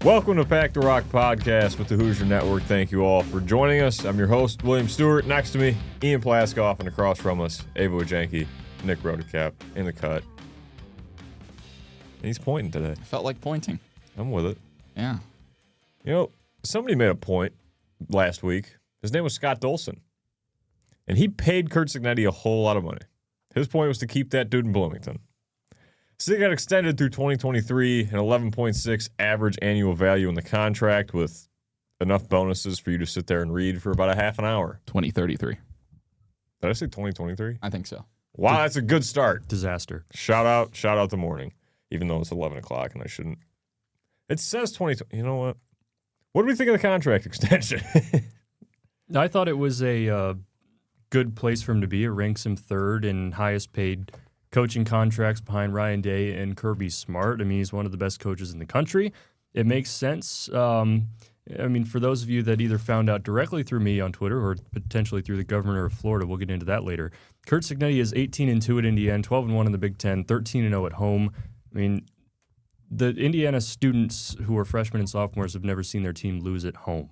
Welcome to Pack the Rock Podcast with the Hoosier Network. Thank you all for joining us. I'm your host, William Stewart. Next to me, Ian Plaskoff, and across from us, Ava Wegenke, Nick Rodecap in the cut. And he's pointing today. I felt like pointing. I'm with it. Yeah. You know, somebody made a point last week. His name was Scott Dolson. And he paid Curt Cignetti a whole lot of money. His point was to keep that dude in Bloomington. Sig got extended through 2023, an 11.6 average annual value in the contract with enough bonuses for you to sit there and read for about a half an hour. 2033. Did I say 2023? I think so. Wow, that's a good start. Disaster. Shout out the morning, even though it's 11 o'clock and I shouldn't. It says 20. You know what? What do we think of the contract extension? I thought it was a good place for him to be. It ranks him third in highest paid coaching contracts behind Ryan Day and Kirby Smart. I mean, he's one of the best coaches in the country. It makes sense. I mean, for those of you that either found out directly through me on Twitter or potentially through the governor of Florida, we'll get into that later. Curt Cignetti is 18-2 at Indiana, 12-1 in the Big Ten, 13-0 at home. I mean, the Indiana students who are freshmen and sophomores have never seen their team lose at home.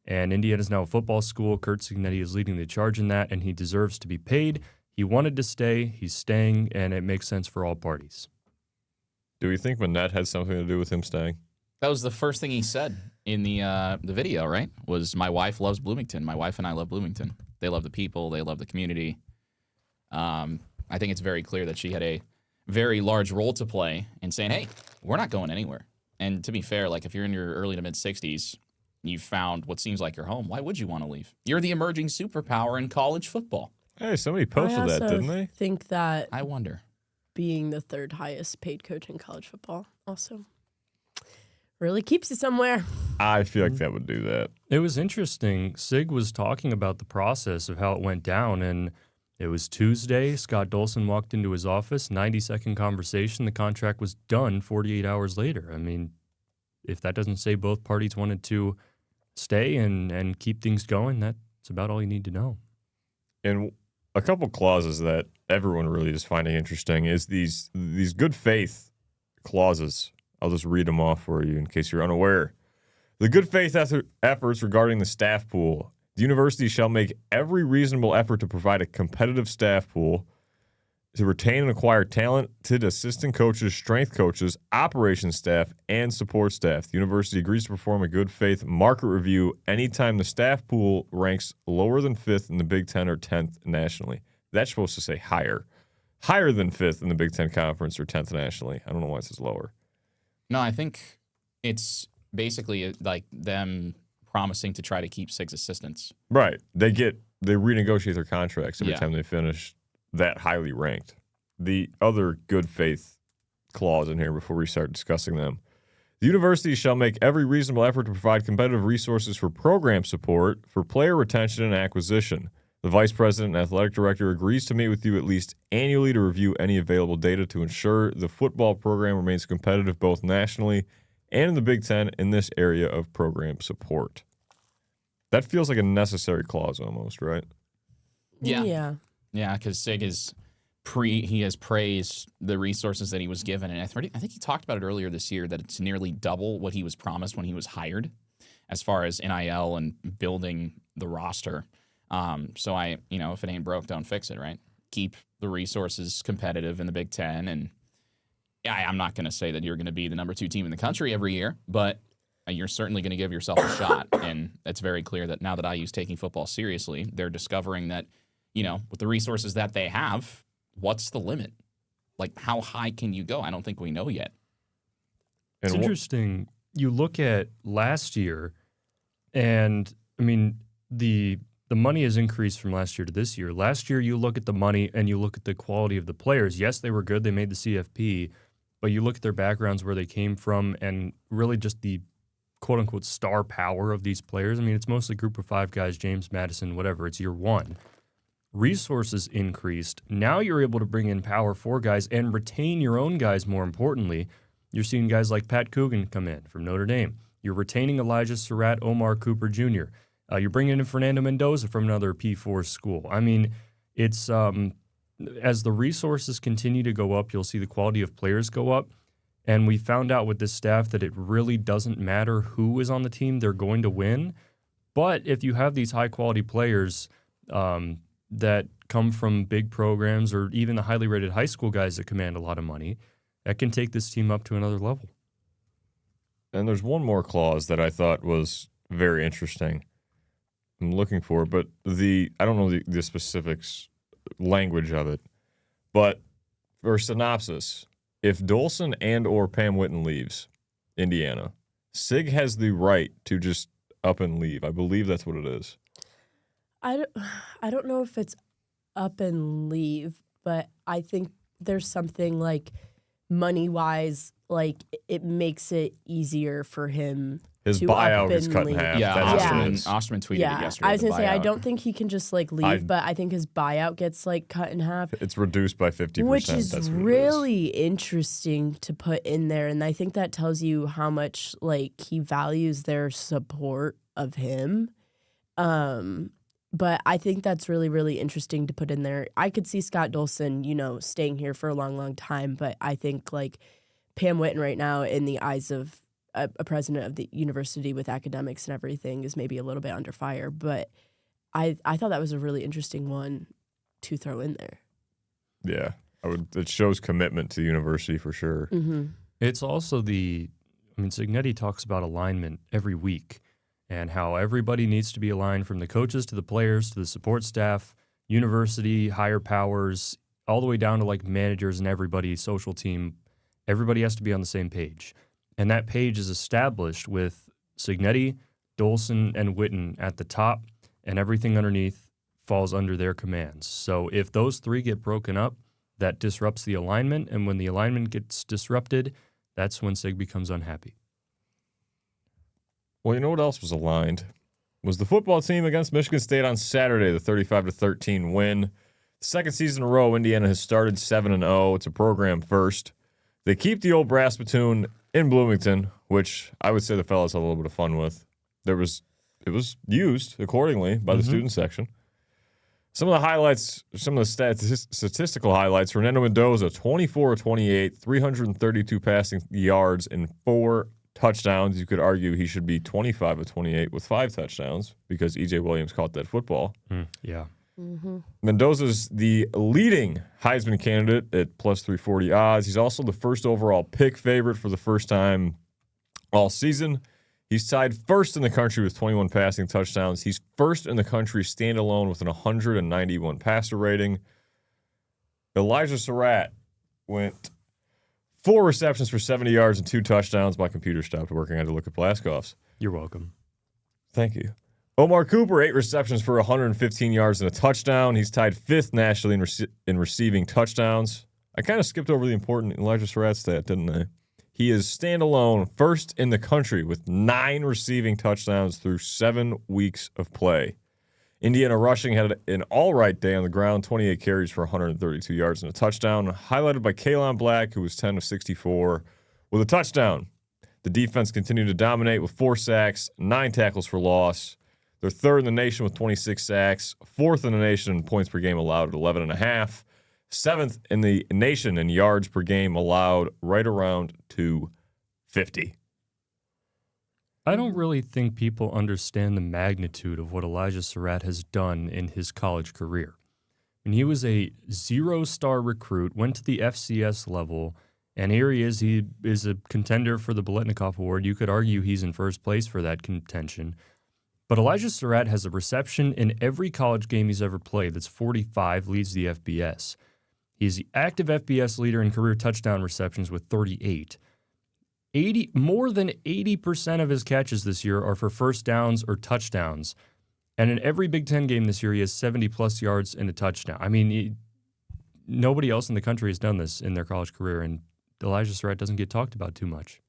And Indiana's now a football school. Curt Cignetti is leading the charge in that, and he deserves to be paid. He wanted to stay, he's staying, and it makes sense for all parties. Do we think Manette had something to do with him staying? That was the first thing he said in the video, right? Was my wife loves Bloomington. My wife and I love Bloomington. They love the people. They love the community. I think it's very clear that she had a very large role to play in saying, hey, we're not going anywhere. And to be fair, like if you're in your early to mid-60s, you've found what seems like your home, why would you want to leave? You're the emerging superpower in college football. Hey, somebody posted that, didn't they? I think that I wonder. being the third highest paid coach in college football also really keeps you somewhere. I feel like that would do that. It was interesting. Sig was talking about the process of how it went down, and it was Tuesday. Scott Dolson walked into his office, 90-second conversation. The contract was done 48 hours later. I mean, if that doesn't say both parties wanted to stay and keep things going, that's about all you need to know. And a couple clauses that everyone really is finding interesting is these good faith clauses. I'll just read them off for you in case you're unaware. The good faith efforts regarding the staff pool. The university shall make every reasonable effort to provide a competitive staff pool to retain and acquire talented assistant coaches, strength coaches, operations staff, and support staff. The university agrees to perform a good faith market review anytime the staff pool ranks lower than 5th in the Big Ten or 10th nationally. That's supposed to say higher. Higher than 5th in the Big Ten Conference or 10th nationally. I don't know why it says lower. No, I think it's basically like them promising to try to keep 6 assistants. Right. They renegotiate their contracts every Yeah. time they finish that highly ranked. The other good faith clause in here before we start discussing them. The university shall make every reasonable effort to provide competitive resources for program support, for player retention and acquisition. The vice president and athletic director agrees to meet with you at least annually to review any available data to ensure the football program remains competitive both nationally and in the Big Ten in this area of program support. That feels like a necessary clause almost, right? Yeah. Yeah, because Sig has praised the resources that he was given, and I think he talked about it earlier this year that it's nearly double what he was promised when he was hired, as far as NIL and building the roster. So if it ain't broke, don't fix it, right? Keep the resources competitive in the Big Ten, and I'm not going to say that you're going to be the number 2 team in the country every year, but you're certainly going to give yourself a shot, and it's very clear that now that IU's taking football seriously, they're discovering that. With the resources that they have, what's the limit? Like, how high can you go? I don't think we know yet. It's interesting. You look at last year, and, I mean, the money has increased from last year to this year. Last year, you look at the money and you look at the quality of the players. Yes, they were good. They made the CFP. But you look at their backgrounds, where they came from, and really just the quote-unquote star power of these players. I mean, it's mostly group of 5 guys, James Madison, whatever. It's year 1. Resources increased. Now you're able to bring in power 4 guys and retain your own guys more importantly. You're seeing guys like Pat Coogan come in from Notre Dame. You're retaining Elijah Surratt, Omar Cooper Jr. You're bringing in Fernando Mendoza from another P4 school. I mean, it's as the resources continue to go up, you'll see the quality of players go up. And we found out with this staff that it really doesn't matter who is on the team, they're going to win. But if you have these high-quality players that come from big programs or even the highly rated high school guys that command a lot of money, that can take this team up to another level. And there's one more clause that I thought was very interesting. I'm looking for it, but I don't know the specifics language of it. But for synopsis, if Dolson and or Pam Whitten leaves Indiana, Sig has the right to just up and leave. I believe that's what it is. I don't know if it's up and leave, but I think there's something like money-wise, like it makes it easier for him. His to buyout up gets and cut in leave. half. Yeah, That's Osterman tweeted it yesterday. I was gonna say I buyout. don't think he can just like leave, but I think his buyout gets like cut in half. It's reduced by 50%. Which is That's what really interesting to put in there, and I think that tells you how much like he values their support of him. But I think that's really, really interesting to put in there. I could see Scott Dolson, staying here for a long, long time, but I think like Pam Whitten right now, in the eyes of a president of the university with academics and everything, is maybe a little bit under fire. But I thought that was a really interesting one to throw in there. Yeah, it shows commitment to the university for sure. Mm-hmm. It's also Signetti talks about alignment every week and how everybody needs to be aligned, from the coaches to the players to the support staff, university, higher powers, all the way down to like managers and everybody, social team. Everybody has to be on the same page. And that page is established with Signetti, Dolson, and Whitten at the top, and everything underneath falls under their commands. So if those three get broken up, that disrupts the alignment, and when the alignment gets disrupted, that's when Sig becomes unhappy. Well, you know what else was aligned? Was the football team against Michigan State on Saturday, the 35-13 win. Second season in a row, Indiana has started 7-0. It's a program first. They keep the old brass platoon in Bloomington, which I would say the fellas had a little bit of fun with. It was used accordingly by the student section. Some of the highlights, some of the statistical highlights: Fernando Mendoza, 24-28, 332 passing yards and 4 touchdowns. You could argue he should be 25-28 with 5 touchdowns because E.J. Williams caught that football. Yeah. Mm-hmm. Mendoza's the leading Heisman candidate at plus 340 odds. He's also the first overall pick favorite for the first time all season. He's tied first in the country with 21 passing touchdowns. He's first in the country standalone with an 191 passer rating. Elijah Surratt went 4 receptions for 70 yards and 2 touchdowns. My computer stopped working. I had to look at Plaskoff's. You're welcome. Thank you. Omar Cooper, 8 receptions for 115 yards and a touchdown. He's tied 5th nationally in receiving touchdowns. I kind of skipped over the important Elijah Surratt stat, didn't I? He is standalone first in the country with 9 receiving touchdowns through 7 weeks of play. Indiana rushing had an all-right day on the ground, 28 carries for 132 yards and a touchdown, highlighted by Kaylon Black, who was 10 of 64 with a touchdown. The defense continued to dominate with 4 sacks, 9 tackles for loss. They're 3rd in the nation with 26 sacks, 4th in the nation in points per game allowed at 11.5, 7th in the nation in yards per game allowed, right around 250. I don't really think people understand the magnitude of what Elijah Surratt has done in his college career. And he was a 0-star recruit, went to the FCS level, and here he is. He is a contender for the Biletnikoff Award. You could argue he's in first place for that contention. But Elijah Surratt has a reception in every college game he's ever played. That's 45, leads the FBS. He's the active FBS leader in career touchdown receptions with 38. More than 80% of his catches this year are for first downs or touchdowns. And in every Big Ten game this year, he has 70-plus yards and a touchdown. I mean, nobody else in the country has done this in their college career, and Elijah Surratt doesn't get talked about too much.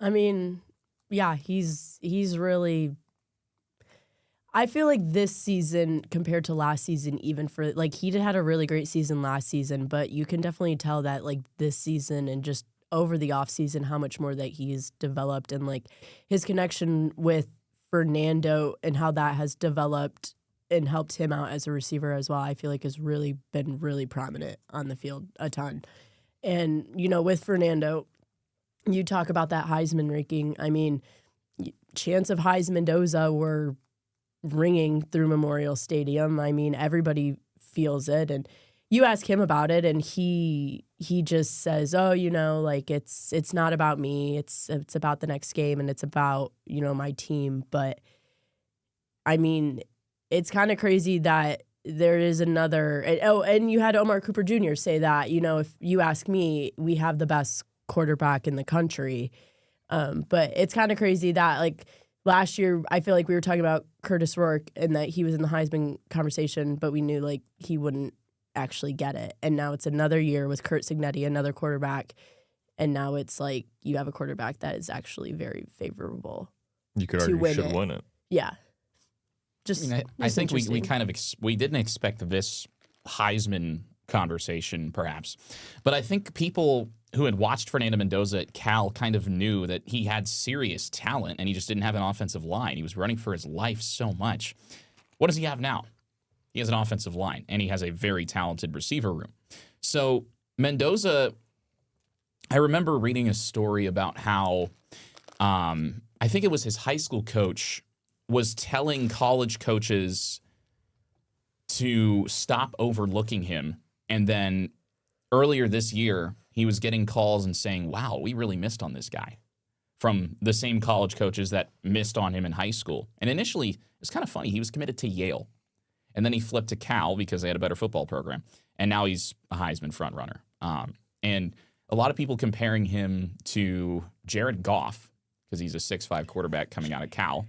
I mean, yeah, he's really. I feel like this season compared to last season, even for like he had a really great season last season, but you can definitely tell that like this season and just over the off season how much more that he's developed, and like his connection with Fernando and how that has developed and helped him out as a receiver as well. I feel like has really been really prominent on the field a ton. And, with Fernando, you talk about that Heisman ranking. I mean, chants of Heisman Mendoza were ringing through Memorial Stadium. I mean, everybody feels it. And you ask him about it, and he just says, "Oh, it's not about me. It's about the next game, and it's about my team." But I mean, it's kind of crazy that there is another. And you had Omar Cooper Jr. say that if you ask me, we have the best quarterback in the country. But it's kind of crazy that last year, I feel like we were talking about Curtis Rourke and that he was in the Heisman conversation, but we knew he wouldn't actually get it. And now it's another year with Curt Cignetti, another quarterback. And now it's you have a quarterback that is actually very favorable. You could argue he should win it. Yeah. I think we didn't expect this Heisman conversation, perhaps. But I think people who had watched Fernando Mendoza at Cal kind of knew that he had serious talent and he just didn't have an offensive line. He was running for his life so much. What does he have now? He has an offensive line, and he has a very talented receiver room. So Mendoza, I remember reading a story about how I think it was his high school coach was telling college coaches to stop overlooking him. And then earlier this year, he was getting calls and saying, wow, we really missed on this guy, from the same college coaches that missed on him in high school. And initially, it's kind of funny. He was committed to Yale. And then he flipped to Cal because they had a better football program. And now he's a Heisman frontrunner. And a lot of people comparing him to Jared Goff, because he's a 6'5" quarterback coming out of Cal.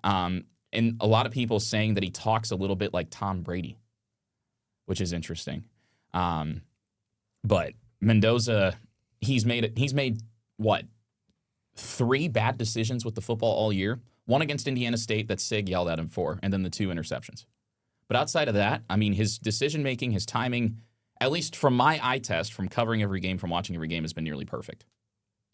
And a lot of people saying that he talks a little bit like Tom Brady, which is interesting. But Mendoza, he's made what? 3 bad decisions with the football all year. One against Indiana State that Sig yelled at him for, and then the 2 interceptions. But outside of that, I mean, his decision-making, his timing, at least from my eye test, from covering every game, from watching every game, has been nearly perfect.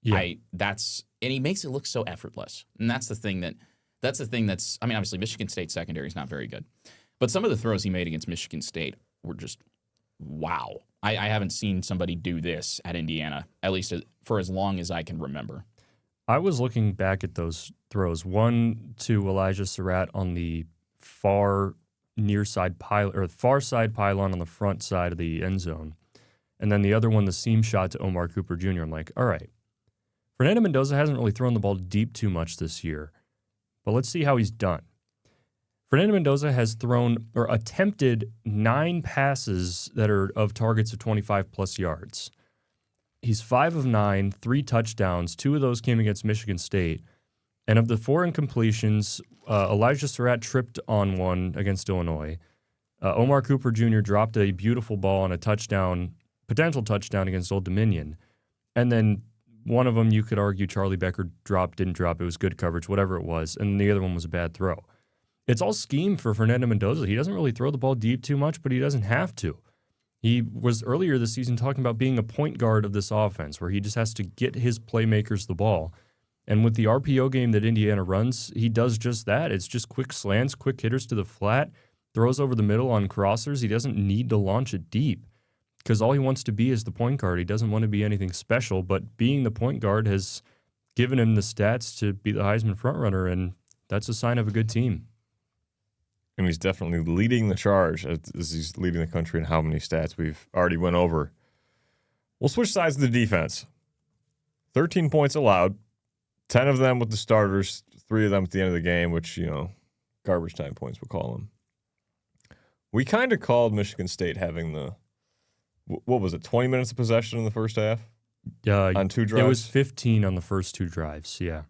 Yeah. And he makes it look so effortless. And that's the thing that's, I mean, obviously Michigan State secondary is not very good. But some of the throws he made against Michigan State were just, wow. I haven't seen somebody do this at Indiana, at least for as long as I can remember. I was looking back at those throws. One to Elijah Surratt on the far side pylon on the front side of the end zone. And then the other one, the seam shot to Omar Cooper Jr. I'm like, all right, Fernando Mendoza hasn't really thrown the ball deep too much this year, but let's see how he's done. Fernando Mendoza has thrown or attempted 9 passes that are of targets of 25-plus yards. He's 5 of 9, 3 touchdowns. 2 of those came against Michigan State. And of the 4 incompletions, Elijah Surratt tripped on one against Illinois. Omar Cooper Jr. dropped a beautiful ball on a potential touchdown against Old Dominion. And then one of them, you could argue Charlie Becker didn't drop. It was good coverage, whatever it was. And the other one was a bad throw. It's all scheme for Fernando Mendoza. He doesn't really throw the ball deep too much, but he doesn't have to. He was earlier this season talking about being a point guard of this offense, where he just has to get his playmakers the ball. And with the RPO game that Indiana runs, he does just that. It's just quick slants, quick hitters to the flat, throws over the middle on crossers. He doesn't need to launch it deep because all he wants to be is the point guard. He doesn't want to be anything special, but being the point guard has given him the stats to be the Heisman frontrunner, and that's a sign of a good team. And he's definitely leading the charge as he's leading the country in how many stats we've already went over. We'll switch sides to the defense. 13 points allowed, 10 of them with the starters, 3 of them at the end of the game, which, garbage time points we'll call them. We kind of called Michigan State having the, 20 minutes of possession in the first half? On 2 drives? It was 15 on the first 2 drives, yeah.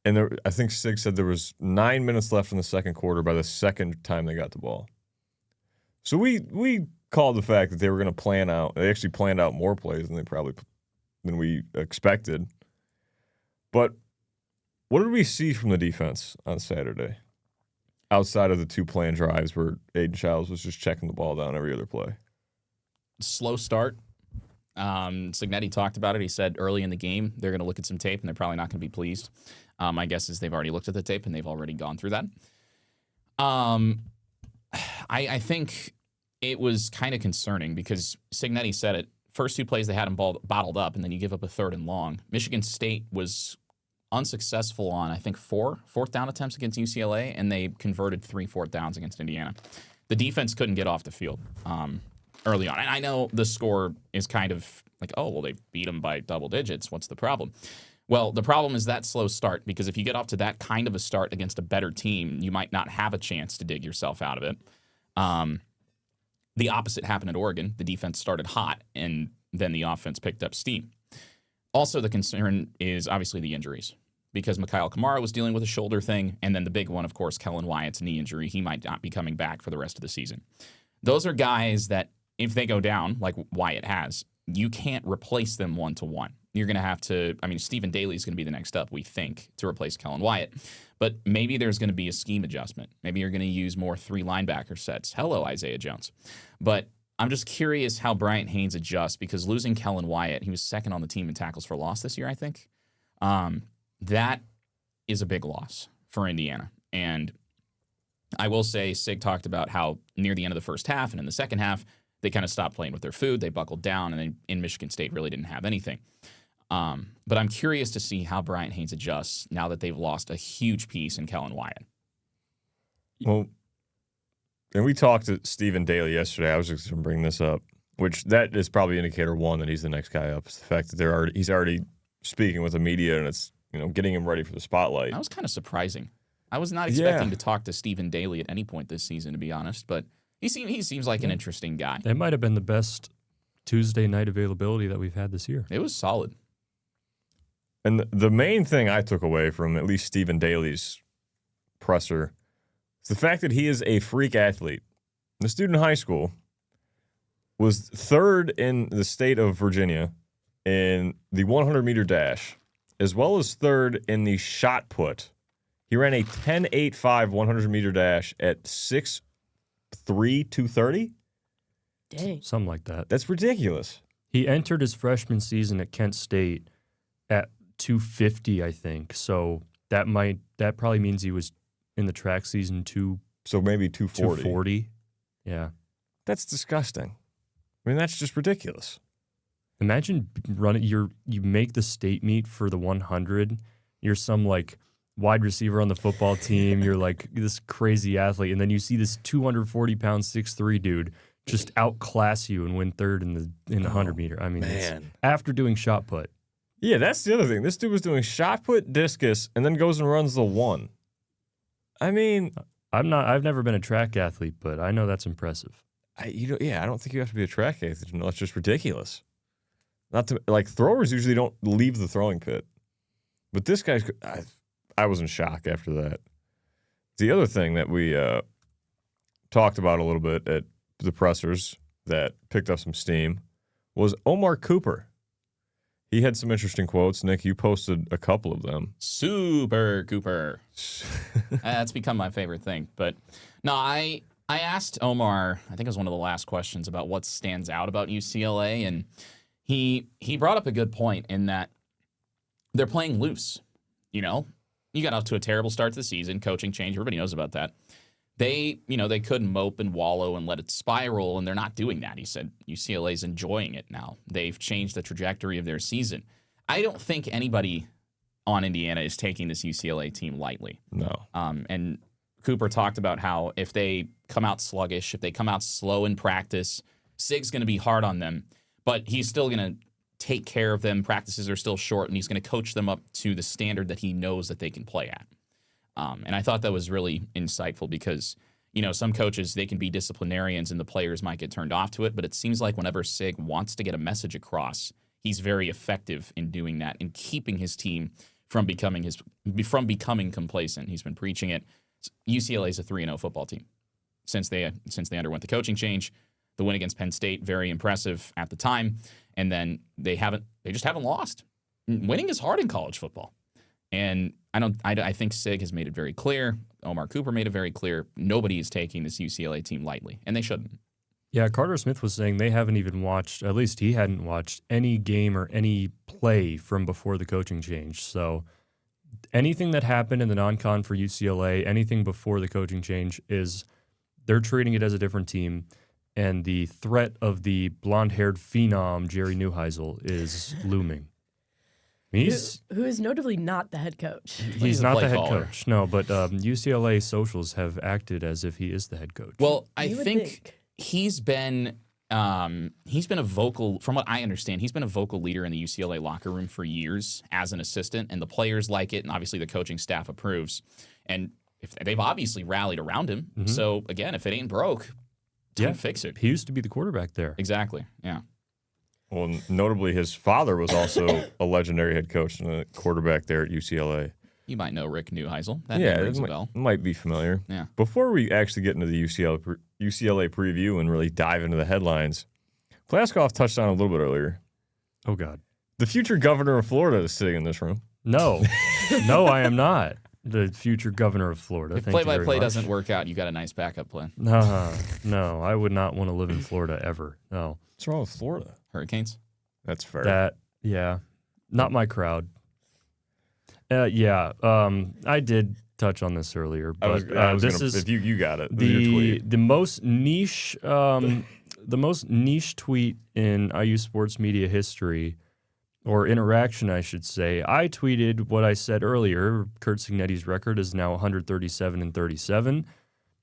And I think Sig said there was 9 minutes left in the second quarter by the second time they got the ball. So we called the fact that they were going to plan out. They actually planned out more plays than we expected. But what did we see from the defense on Saturday? Outside of the 2 planned drives where Aiden Childs was just checking the ball down every other play. Slow start. Signetti talked about it. He said early in the game they're going to look at some tape and they're probably not going to be pleased. My guess is they've already looked at the tape and they've already gone through that. I think it was kind of concerning because Signetti said it first 2 plays they had him bottled up, and then you give up a 3rd and long. Michigan State was unsuccessful on, I think, 4 fourth down attempts against UCLA, and they converted 3 fourth downs against Indiana. The defense couldn't get off the field early on. And I know the score is kind of like, oh, well, they beat them by double digits. What's the problem? Well, the problem is that slow start, because if you get off to that kind of a start against a better team, you might not have a chance to dig yourself out of it. The opposite happened at Oregon. The defense started hot, and then the offense picked up steam. Also, the concern is obviously the injuries, because Mikhail Kamara was dealing with a shoulder thing, and then the big one, of course, Kellen Wyatt's knee injury. He might not be coming back for the rest of the season. Those are guys that, if they go down, like Wyatt has, you can't replace them one-to-one. You're going to have to, Stephen Daly is going to be the next up, we think, to replace Kellen Wyatt. But maybe there's going to be a scheme adjustment. Maybe you're going to use more 3 linebacker sets. Hello, Isaiah Jones. But I'm just curious how Bryant Haynes adjusts, because losing Kellen Wyatt, he was 2nd on the team in tackles for loss this year, I think. That is a big loss for Indiana. And I will say, Sig talked about how near the end of the first half and in the second half, they kind of stopped playing with their food. They buckled down, and then in Michigan State really didn't have anything. But I'm curious to see how Bryant Haynes adjusts now that they've lost a huge piece in Kellen Wyatt. Well, and we talked to Stephen Daly yesterday. I was just going to bring this up, which that is probably indicator 1 that he's the next guy up. It's the fact that he's already speaking with the media, and it's getting him ready for the spotlight. That was kind of surprising. I was not expecting to talk to Stephen Daly at any point this season, to be honest, but he seems like an interesting guy. That might have been the best Tuesday night availability that we've had this year. It was solid. And the main thing I took away from at least Stephen Daly's presser is the fact that he is a freak athlete. The student in high school was 3rd in the state of Virginia in the 100-meter dash, as well as 3rd in the shot put. He ran a 10.85 100-meter dash at 6'3", 230. Dang. Something like that. That's ridiculous. He entered his freshman season at Kent State at 250, I think. So that probably means he was in the track season so maybe 240. 240. Yeah. That's disgusting. That's just ridiculous. Imagine running you make the state meet for the 100. You're some wide receiver on the football team. You're this crazy athlete, and then you see this 240-pound 6'3" dude just outclass you and win 3rd in the 100-meter. It's after doing shot put. Yeah, that's the other thing. This dude was doing shot put, discus, and then goes and runs the 1. I've never been a track athlete, but I know that's impressive. I don't think you have to be a track athlete. No, it's just ridiculous. Not to throwers usually don't leave the throwing pit, but this guy's. I was in shock after that. The other thing that we talked about a little bit at the pressers that picked up some steam was Omar Cooper. He had some interesting quotes. Nick, you posted a couple of them. Super Cooper. That's become my favorite thing. But no, I asked Omar, I think it was one of the last questions, about what stands out about UCLA, and he brought up a good point in that they're playing loose. You got off to a terrible start to the season, coaching change, everybody knows about that. They could mope and wallow and let it spiral, and they're not doing that. He said UCLA's enjoying it now. They've changed the trajectory of their season. I don't think anybody on Indiana is taking this UCLA team lightly. No. And Cooper talked about how if they come out sluggish, if they come out slow in practice, Sig's going to be hard on them, but he's still going to take care of them. Practices are still short, and he's going to coach them up to the standard that he knows that they can play at. And I thought that was really insightful because, some coaches, they can be disciplinarians and the players might get turned off to it. But it seems like whenever Sig wants to get a message across, he's very effective in doing that and keeping his team from becoming complacent. He's been preaching it. UCLA is a 3-0 football team since they underwent the coaching change. The win against Penn State, very impressive at the time. And then they just haven't lost. Winning is hard in college football. And I think Sig has made it very clear. Omar Cooper made it very clear. Nobody is taking this UCLA team lightly, and they shouldn't. Yeah, Carter Smith was saying they haven't even watched, at least he hadn't watched, any game or any play from before the coaching change. So anything that happened in the non-con for UCLA, anything before the coaching change, they're treating it as a different team. and the threat of the blonde-haired phenom Jerry Neuheisel is looming. Who is notably not the head coach. He's not the head coach, no, but UCLA socials have acted as if he is the head coach. Well, I think he's been a vocal, from what I understand, he's been a vocal leader in the UCLA locker room for years as an assistant, and the players like it, and obviously the coaching staff approves. And if they've obviously rallied around him. Mm-hmm. So, again, if it ain't broke, don't fix it. He used to be the quarterback there. Exactly, yeah. Well, notably, his father was also a legendary head coach and a quarterback there at UCLA. You might know Rick Neuheisel. That name rings a bell. Might be familiar. Yeah. Before we actually get into the UCLA preview and really dive into the headlines, Plaskoff touched on a little bit earlier. Oh, God. The future governor of Florida is sitting in this room. No. No, I am not the future governor of Florida. If play-by-play doesn't work out, you got a nice backup plan. No, I would not want to live in Florida ever. No. What's wrong with Florida? Hurricanes? That's fair. Not my crowd. I did touch on this earlier, but if you got it. The most niche tweet in IU sports media history, or interaction, I should say. I tweeted what I said earlier. Curt Cignetti's record is now 137-37.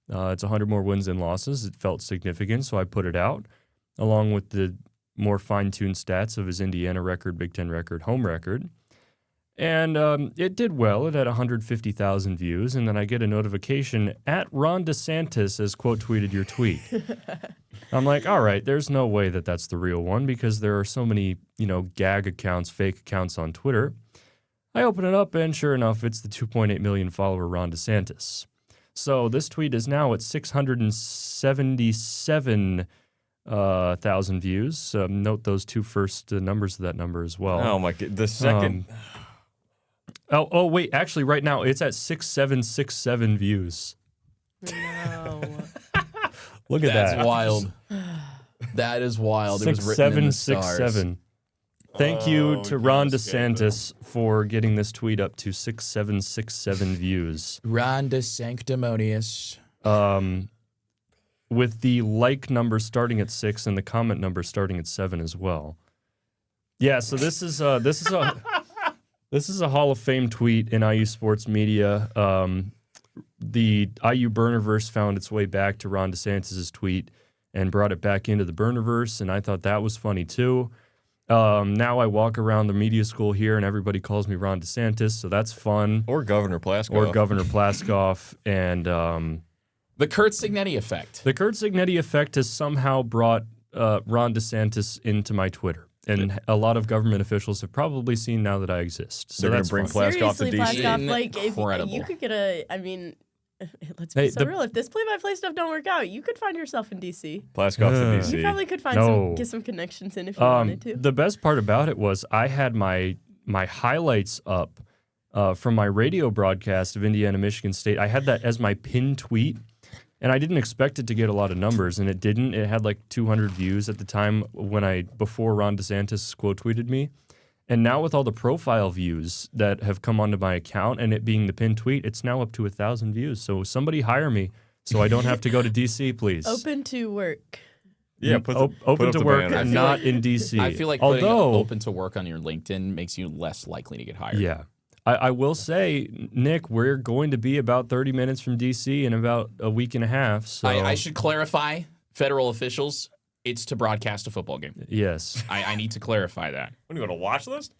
It's 100 more wins than losses. It felt significant, so I put it out, along with the more fine-tuned stats of his Indiana record, Big Ten record, home record. And it did well. It had 150,000 views, and then I get a notification at Ron DeSantis has quote tweeted your tweet. I'm like, all right, there's no way that that's the real one because there are so many, gag accounts, fake accounts on Twitter. I open it up, and sure enough, it's the 2.8 million follower Ron DeSantis. So this tweet is now at 677,000 views. Note those two first numbers of that number as well. Oh my God, the second. Oh wait, actually, right now it's at 6767 views. No. Look at that. That's wild. That is wild. It was written in the stars. 6767. Thank you to Ron DeSantis for getting this tweet up to 6767 views. Ron DeSanctimonious. With the like number starting at 6 and the comment number starting at 7 as well. Yeah, so this is a Hall of Fame tweet in IU sports media. The IU Burnerverse found its way back to Ron DeSantis' tweet and brought it back into the Burnerverse, and I thought that was funny too. Now I walk around the media school here, and everybody calls me Ron DeSantis, so that's fun. Or Governor Plaskoff. And the Curt Cignetti effect. The Curt Cignetti effect has somehow brought Ron DeSantis into my Twitter. And a lot of government officials have probably seen now that I exist. So they're going to bring Plaskoff to DC. Plaskoff, if you could get let's be real. If this play-by-play stuff don't work out, you could find yourself in DC. Plaskoff to DC. You probably could get some connections in if you wanted to. The best part about it was I had my highlights up from my radio broadcast of Indiana, Michigan State. I had that as my pinned tweet. And I didn't expect it to get a lot of numbers, and it didn't. It had like 200 views at the time before Ron DeSantis quote tweeted me. And now with all the profile views that have come onto my account and it being the pinned tweet, it's now up to 1,000 views. So somebody hire me so I don't have to go to DC, please. Open to work. Yeah, open to work, not in DC. I feel like putting open to work on your LinkedIn makes you less likely to get hired. Yeah. I will say, Nick, we're going to be about 30 minutes from D.C. in about a week and a half. So I should clarify, federal officials, it's to broadcast a football game. Yes. I need to clarify that. What, do you want to watch list?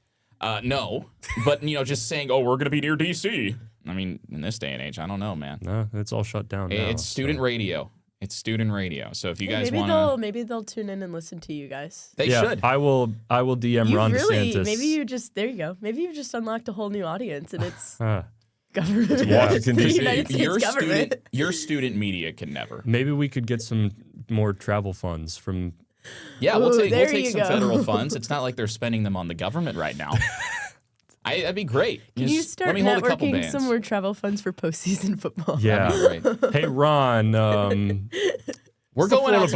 No. But, just saying, we're going to be near D.C. I mean, in this day and age, I don't know, man. No, it's all shut down now. It's student radio. It's student radio. So if you guys want to... Maybe they'll tune in and listen to you guys. They should. I will DM Ron DeSantis. Maybe you just... There you go. Maybe you've just unlocked a whole new audience, and it's... Government. Washington, D.C. United States government. Your student media can never. Maybe we could get some more travel funds from... Yeah, we'll take some federal funds. It's not like they're spending them on the government right now. That'd be great. Can you start networking some more travel funds for postseason football? Yeah. Hey, Ron. We're going out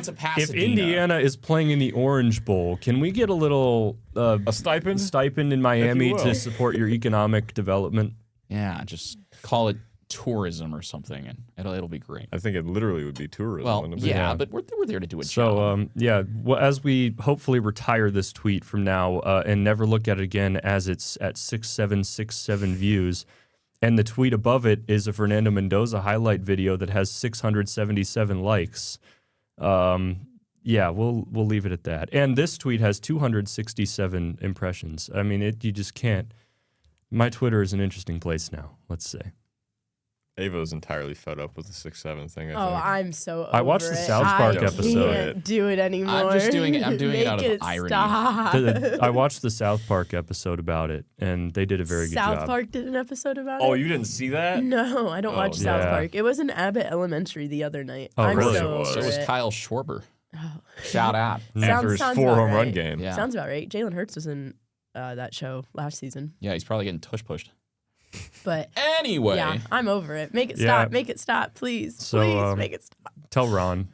to Pasadena. If Indiana is playing in the Orange Bowl, can we get a little a stipend in Miami to support your economic development? Yeah, just call it tourism or something, and it'll be great. I think it literally would be tourism. Well, wouldn't it be? yeah, but we're there to do a job. So, well, as we hopefully retire this tweet from now and never look at it again as it's at 6767 views, and the tweet above it is a Fernando Mendoza highlight video that has 677 likes. Yeah, we'll leave it at that. And this tweet has 267 impressions. I mean, you just can't. My Twitter is an interesting place now, let's say. Ava's entirely fed up with the 6-7 thing. I think. I'm so over I watched the South Park episode. I can't do it anymore. I'm doing it out of irony. Stop. I watched the South Park episode about it, and they did a very good job. South Park did an episode about it? Oh, you didn't see that? No, I don't watch South yeah. Park. It was in Abbott Elementary the other night. Oh, I'm really? so So over was it. Kyle Schwarber. Shout out. After his Sounds 4 about home run right. game. Yeah. Sounds about right. Jalen Hurts was in that show last season. Yeah, he's probably getting tush pushed. But Anyway. yeah, I'm over it. Make it Yeah. stop. Make it stop, please. So, Please make it stop. Tell Ron,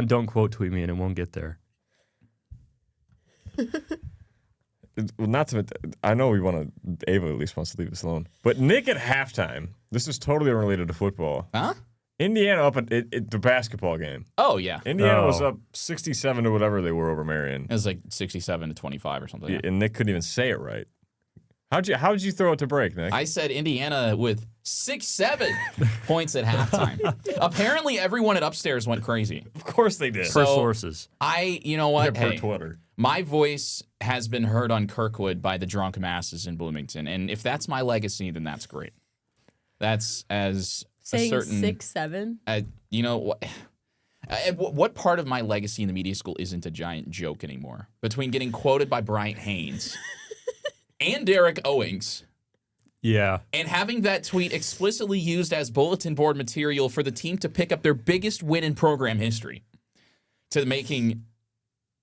don't quote tweet me, and it won't get there. Well, not to. I know we want to. Ava at least wants to leave us alone. But Nick at halftime. This is totally unrelated to football. Huh? Indiana up at the basketball game. Oh, yeah. Indiana was Oh. up 67 to whatever they were over Marion. It was like 67 to 25 or something. And Nick couldn't even say it right. How'd you throw it to break, Nick? I said Indiana with 6-7 points at halftime. Apparently, everyone at upstairs went crazy. Of course they did. Per So- sources. You know what? Per Hey, Twitter. my voice has been heard on Kirkwood by the drunk masses in Bloomington, and if that's my legacy, then that's great. That's as Saying a certain 6-7. You know what? What part of my legacy in the media school isn't a giant joke anymore? Between getting quoted by Bryant Haynes and Derek Owings, Yeah. and having that tweet explicitly used as bulletin board material for the team to pick up their biggest win in program history, to making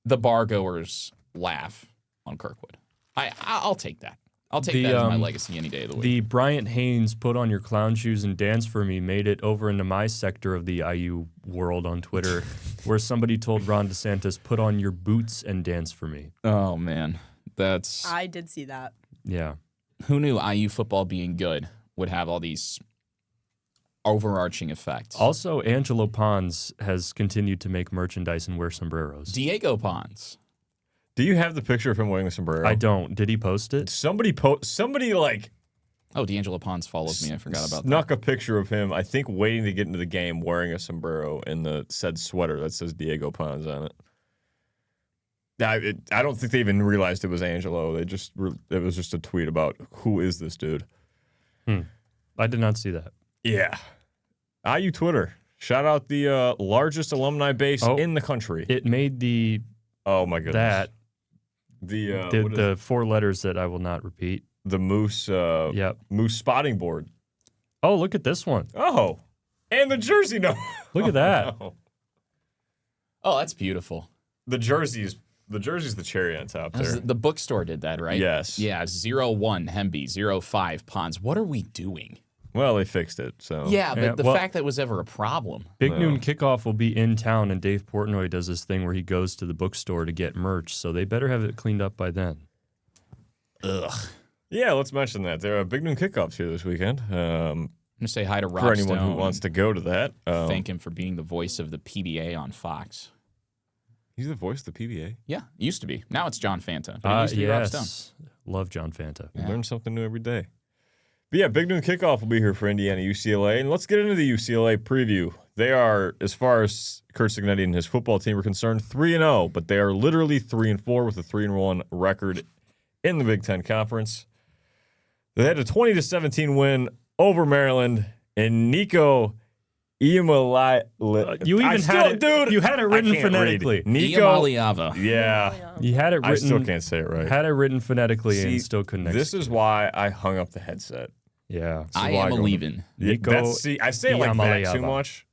the bar goers laugh on Kirkwood. I'll take that. I'll take that as my legacy any day of the week. The Bryant Haynes put on your clown shoes and dance for me made it over into my sector of the IU world on Twitter, where somebody told Ron DeSantis, put on your boots and dance for me. Oh, man. That's... I did see that. Yeah. Who knew IU football being good would have all these overarching effects? Also, Angelo Pons has continued to make merchandise and wear sombreros. Diego Pons. Do you have the picture of him wearing the sombrero? I don't. Did he post it? Somebody like Oh, D'Angelo Pons follows me. I forgot about that. snuck a picture of him, I think, waiting to get into the game wearing a sombrero and the said sweater that says Diego Pons on it. I don't think they even realized it was Angelo. It was just a tweet about who is this dude. I did not see that. Yeah. IU Twitter. Shout out the largest alumni base in the country. It made the Oh my goodness. that The 4 letters that I will not repeat. the moose Yep. moose spotting board. Oh, look at this one. Oh. And the jersey no. Look at that. Oh, that's beautiful. The jersey's the cherry on top there. The bookstore did that, right? Yes. Yeah, 01 Hemby, 05 Pons. What are we doing? Well, they fixed it, so Yeah, but Yeah, the well- fact that it was ever a problem. Big Noon Kickoff will be in town, and Dave Portnoy does this thing where he goes to the bookstore to get merch, so they better have it cleaned up by then. Ugh. Yeah, let's mention that. There are Big Noon Kickoffs here this weekend. I'm going to say hi to Rob For anyone Stone who wants to go to that. thank him for being the voice of the PBA on Fox. He's the voice of the PBA. Yeah, used to be. Now it's John Fanta. But it used to be Rob Stone. Yes. Love John Fanta. We learn something new every day. But yeah, Big Noon Kickoff will be here for Indiana UCLA. And let's get into the UCLA preview. They are, as far as Curt Cignetti and his football team are concerned, 3-0, but they are literally 3-4 with a 3-1 record in the Big Ten Conference. They had a 20-17 win over Maryland, and Nico Iamaleava. You even had it, dude. you had it written I can't phonetically. read. Nico. Iamaleava. Yeah. You had it written. I still can't say it right. Had it written phonetically See, and still couldn't. This is why I hung up the headset. Yeah. I why am I a go- leaving. Nico I say it like that Iamaleava. too much.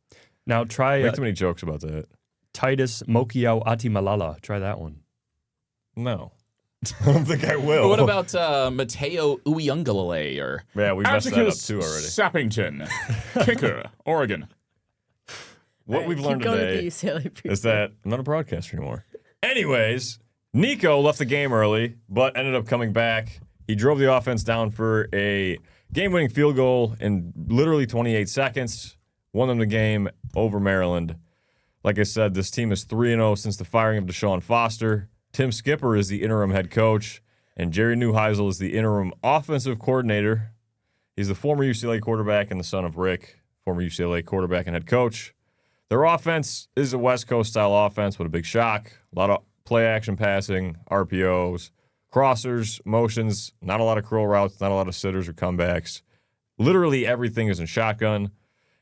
Now try Make too many jokes about that. Titus Mokiao Atimalala. Try that one. No. I don't think I will. What about Mateo Uyunglele or Yeah, we messed that up Atticus too already. Sappington, kicker, Oregon? What we've learned Keep going today with the UCLA preview. is that I'm not a broadcaster anymore. Anyways, Nico left the game early, but ended up coming back. He drove the offense down for a game-winning field goal in literally 28 seconds, won them the game over Maryland. Like I said, this team is 3-0 since the firing of Deshaun Foster. Tim Skipper is the interim head coach, and Jerry Neuheisel is the interim offensive coordinator. He's the former UCLA quarterback and the son of Rick, former UCLA quarterback and head coach. Their offense is a West Coast-style offense with a big shock, a lot of play-action passing, RPOs, crossers, motions, not a lot of curl routes, not a lot of sitters or comebacks. Literally everything is in shotgun.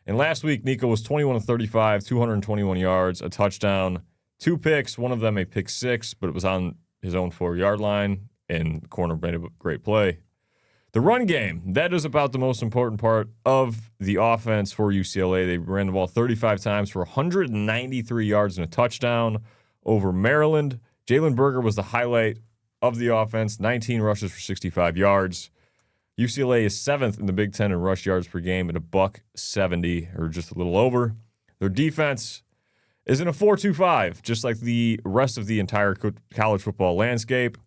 And last week, Nico was 21-35, 221 yards, a touchdown, 2 picks, one of them a pick 6, but it was on his own 4-yard line, and the corner made a great play. The run game, that is about the most important part of the offense for UCLA. They ran the ball 35 times for 193 yards and a touchdown over Maryland. Jalen Berger was the highlight of the offense, 19 rushes for 65 yards. UCLA is 7th in the Big Ten in rush yards per game at $170, or just a little over. Their defense is in a 4-2-5, just like the rest of the entire college football landscape.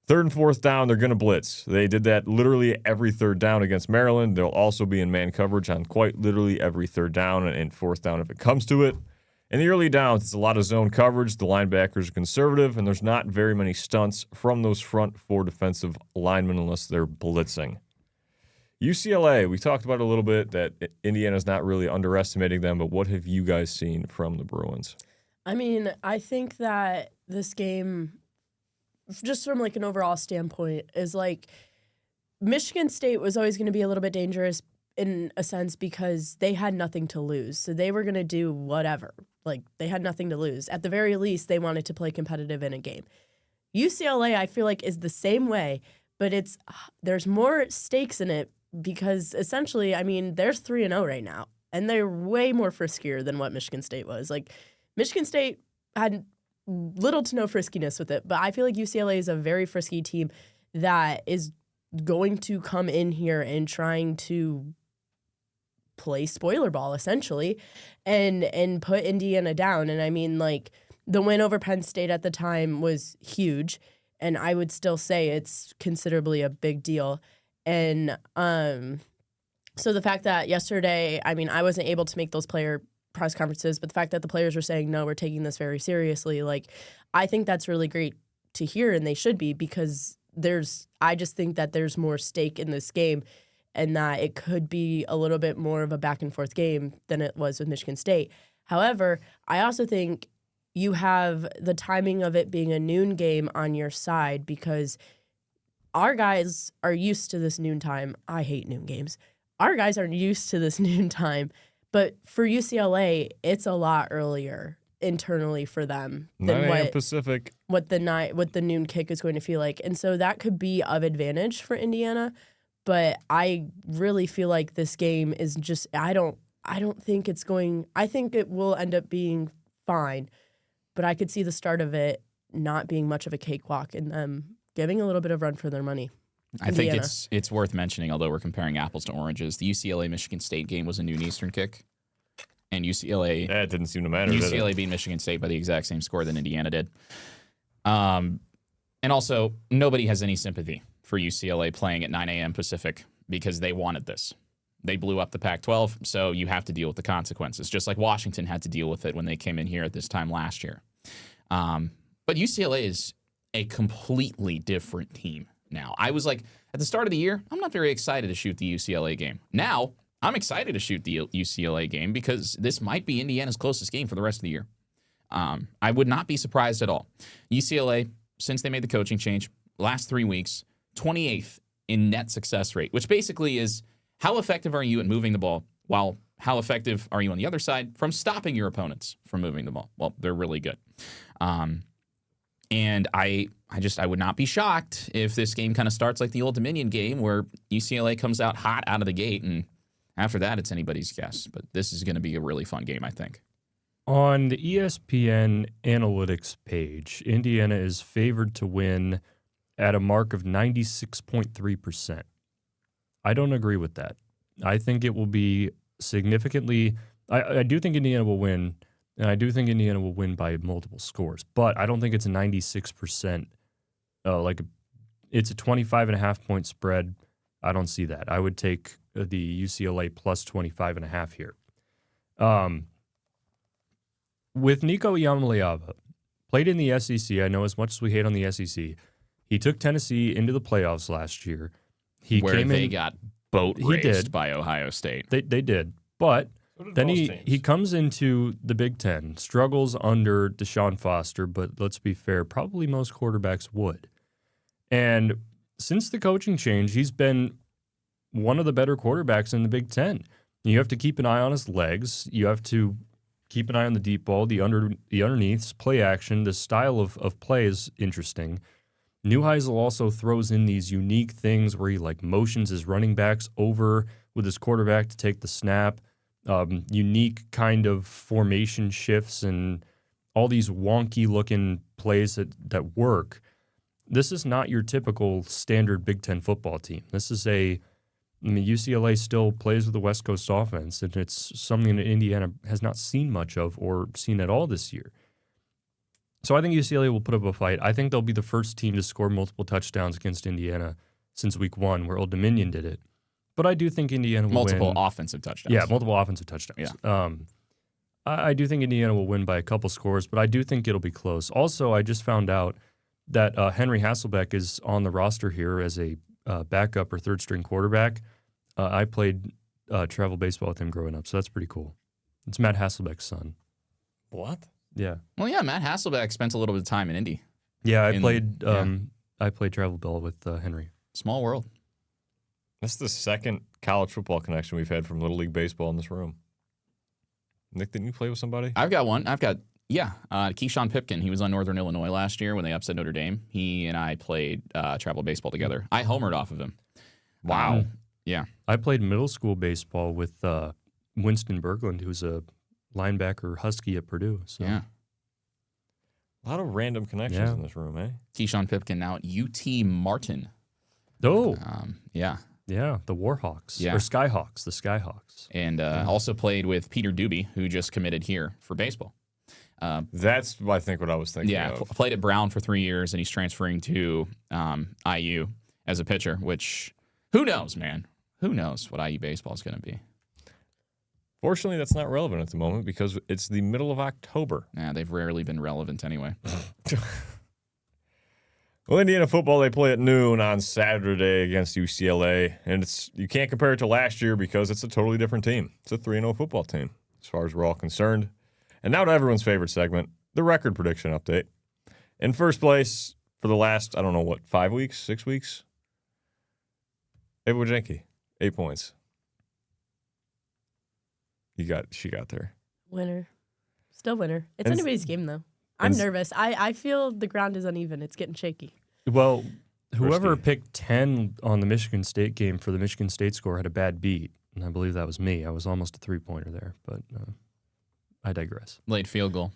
3rd and 4th down, they're going to blitz. They did that literally every 3rd down against Maryland. They'll also be in man coverage on quite literally every 3rd down and 4th down if it comes to it. In the early downs, it's a lot of zone coverage. The linebackers are conservative, and there's not very many stunts from those front 4 defensive linemen unless they're blitzing. UCLA, we talked about it a little bit, that Indiana's not really underestimating them, but what have you guys seen from the Bruins? I mean, I think that this game, just from like an overall standpoint, is like Michigan State was always going to be a little bit dangerous in a sense because they had nothing to lose. So they were going to do whatever. Like, they had nothing to lose. At the very least, they wanted to play competitive in a game. UCLA, I feel like, is the same way, but there's more stakes in it because essentially, I mean, they're 3-0 right now, and they're way more friskier than what Michigan State was. Like, Michigan State had little to no friskiness with it, but I feel like UCLA is a very frisky team that is going to come in here and trying to play spoiler ball essentially and put Indiana down. And I mean, like, the win over Penn State at the time was huge, and I would still say it's considerably a big deal. And so the fact that yesterday, I mean, I wasn't able to make those player press conferences, but the fact that the players were saying, no, we're taking this very seriously, like, I think that's really great to hear, and they should be, because I just think that there's more stake in this game, and that it could be a little bit more of a back and forth game than it was with Michigan State. However, I also think you have the timing of it being a noon game on your side, because our guys are used to this noon time. I hate noon games. Our guys are used to this noon time, but for UCLA, it's a lot earlier internally for them than what the noon kick is going to feel like. And so that could be of advantage for Indiana. But I really feel like this game is just, I don't think it's going, I think it will end up being fine, but I could see the start of it not being much of a cakewalk and them giving a little bit of run for their money. I think it's worth mentioning, although we're comparing apples to oranges, the UCLA-Michigan State game was a noon Eastern kick, and UCLA... That didn't seem to matter, UCLA beat Michigan State by the exact same score that Indiana did. And also, nobody has any sympathy for UCLA playing at 9 a.m. Pacific because they wanted this. They blew up the Pac-12, so you have to deal with the consequences, just like Washington had to deal with it when they came in here at this time last year. But UCLA is a completely different team now. I was like, at the start of the year, I'm not very excited to shoot the UCLA game. Now, I'm excited to shoot the UCLA game because this might be Indiana's closest game for the rest of the year. I would not be surprised at all. UCLA, since they made the coaching change, last 3 weeks, 28th in net success rate, which basically is how effective are you at moving the ball, while how effective are you on the other side from stopping your opponents from moving the ball? Well, they're really good. And I would not be shocked if this game kind of starts like the Old Dominion game where UCLA comes out hot out of the gate, and after that, it's anybody's guess. But this is going to be a really fun game, I think. On the ESPN analytics page, Indiana is favored to win at a mark of 96.3%. I don't agree with that. I think it will be significantly... I do think Indiana will win, and I do think Indiana will win by multiple scores, but I don't think it's a 96% it's a 25.5-point spread. I don't see that. I would take the UCLA plus 25.5 here. With Nico Iamaleava, played in the SEC. I know as much as we hate on the SEC, he took Tennessee into the playoffs last year. They got boat raced by Ohio State. They did. But then he comes into the Big Ten, struggles under Deshaun Foster, but let's be fair, probably most quarterbacks would. And since the coaching change, he's been one of the better quarterbacks in the Big Ten. You have to keep an eye on his legs. You have to keep an eye on the deep ball, the underneaths, play action. The style of play is interesting. Neuheisel also throws in these unique things where he motions his running backs over with his quarterback to take the snap. Unique kind of formation shifts and all these wonky looking plays that work. This is not your typical standard Big Ten football team. This is UCLA still plays with the West Coast offense, and it's something that Indiana has not seen much of or seen at all this year. So I think UCLA will put up a fight. I think they'll be the first team to score multiple touchdowns against Indiana since week 1, where Old Dominion did it. But I do think Indiana will win. Multiple offensive touchdowns. Yeah, multiple offensive touchdowns. Yeah. I do think Indiana will win by a couple scores, but I do think it'll be close. Also, I just found out that Henry Hasselbeck is on the roster here as a backup or third-string quarterback. I played travel baseball with him growing up, so that's pretty cool. It's Matt Hasselbeck's son. What? Yeah. Well, yeah, Matt Hasselbeck spent a little bit of time in Indy. Yeah, I played travel ball with Henry. Small world. That's the second college football connection we've had from Little League Baseball in this room. Nick, didn't you play with somebody? I've got one. Keyshawn Pipkin. He was on Northern Illinois last year when they upset Notre Dame. He and I played travel baseball together. I homered off of him. Wow. Yeah. I played middle school baseball with Winston Berglund, who's a linebacker Husky at Purdue. So. Yeah. A lot of random connections in this room, eh? Keyshawn Pipkin now at UT Martin. Oh. Yeah. Yeah, the Warhawks. Yeah. Or Skyhawks, the Skyhawks. And also played with Peter Doobie, who just committed here for baseball. That's, I think, what I was thinking of. Played at Brown for 3 years, and he's transferring to IU as a pitcher, which, who knows, man? Who knows what IU baseball is going to be? Fortunately, that's not relevant at the moment because it's the middle of October. Yeah, they've rarely been relevant anyway. Well, Indiana football, they play at noon on Saturday against UCLA, and you can't compare it to last year because it's a totally different team. It's a 3-0 football team as far as we're all concerned. And now to everyone's favorite segment, the record prediction update. In first place for the last, 5 weeks, 6 weeks? Ava Wegenke, 8 points. She got there. Winner. Still winner. It's anybody's game, though. I'm nervous. I feel the ground is uneven. It's getting shaky. Well, whoever picked 10 on the Michigan State game for the Michigan State score had a bad beat, and I believe that was me. I was almost a three-pointer there, but I digress. Late field goal.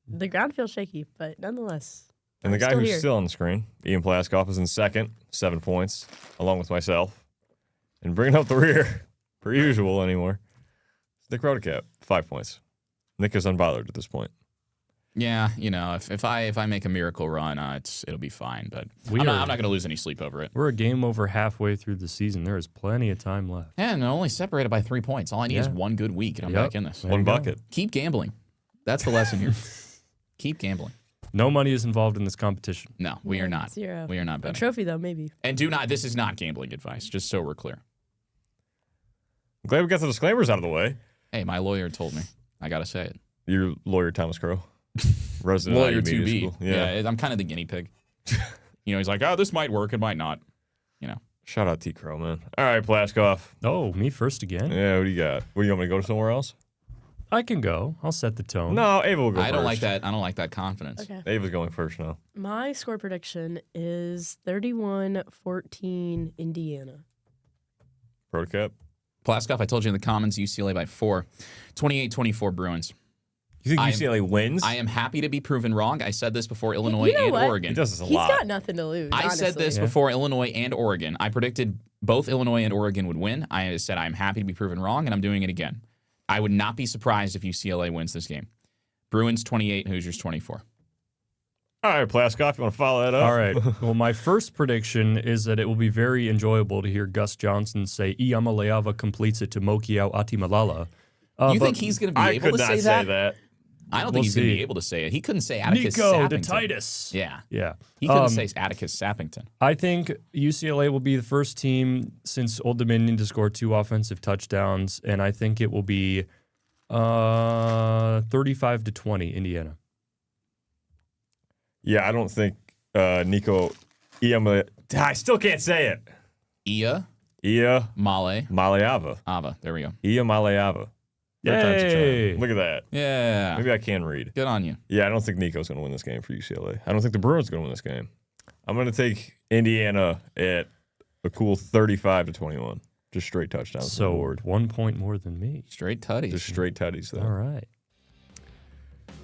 The ground feels shaky, but nonetheless. And the guy who's still on the screen, Ian Plaskoff, is in second, 7 points, along with myself. And bringing up the rear, per usual anymore, Nick Rodecap, 5 points. Nick is unbothered at this point. Yeah, if I make a miracle run, it'll be fine. But I'm not going to lose any sleep over it. We're a game over halfway through the season. There is plenty of time left. And only separated by 3 points. All I need is one good week, and I'm back in this. One bucket. Keep gambling. That's the lesson here. Keep gambling. No money is involved in this competition. No, we are not. 0. We are not betting. A trophy, though, maybe. And this is not gambling advice, just so we're clear. I'm glad we got the disclaimers out of the way. Hey, my lawyer told me. I got to say it. Your lawyer, Thomas Crow. Resident lawyer IU 2B. School. Yeah, I'm kind of the guinea pig. He's like, this might work, it might not. Shout out T. Crow, man. All right, Plaskoff. Oh, me first again? Yeah, what do you got? What, do you want me to go somewhere else? I can go. I'll set the tone. No, Ava will go first. I don't like that. I don't like that confidence. Okay. Ava's going first now. My score prediction is 31-14 Indiana. Rodecap. Plaskoff, I told you in the comments, UCLA by 4. 28-24 Bruins. You think UCLA wins? I am happy to be proven wrong. I said this before Illinois and Oregon. He does this a He's lot. got nothing to lose. I said this before Illinois and Oregon. I predicted both Illinois and Oregon would win. I said I'm happy to be proven wrong, and I'm doing it again. I would not be surprised if UCLA wins this game. Bruins 28, Hoosiers 24. All right, Plaskoff, you want to follow that up? All right. Well, my first prediction is that it will be very enjoyable to hear Gus Johnson say, Iamaleava completes it to Mokiao Atimalala. You think he's going to be able to say that? I don't think he's going to be able to say it. He couldn't say Atticus Nico Sappington. Titus. Yeah. Yeah. He couldn't say Atticus Sappington. I think UCLA will be the first team since Old Dominion to score 2 offensive touchdowns, and I think it will be 35-20 Indiana. Yeah, I don't think Nico I still can't say it. Maleava. Ava. There we go. Maleava. Yay! Look at that. Yeah. Maybe I can read. Good on you. Yeah, I don't think Nico's going to win this game for UCLA. I don't think the Bruins are going to win this game. I'm going to take Indiana at a cool 35-21. Just straight touchdowns. So 1 point more than me. Straight tutties. Just straight tutties, though. All right.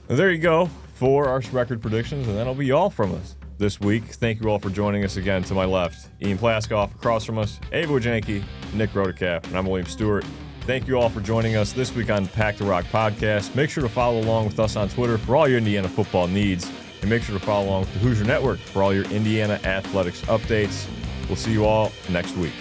Well, there you go for our record predictions, and that'll be all from us this week. Thank you all for joining us again. To my left, Ian Plaskoff. Across from us, Ava Wegenke, Nick Rodecap, and I'm William Stewart. Thank you all for joining us this week on Pack the Rock podcast. Make sure to follow along with us on Twitter for all your Indiana football needs, and make sure to follow along with the Hoosier Network for all your Indiana athletics updates. We'll see you all next week.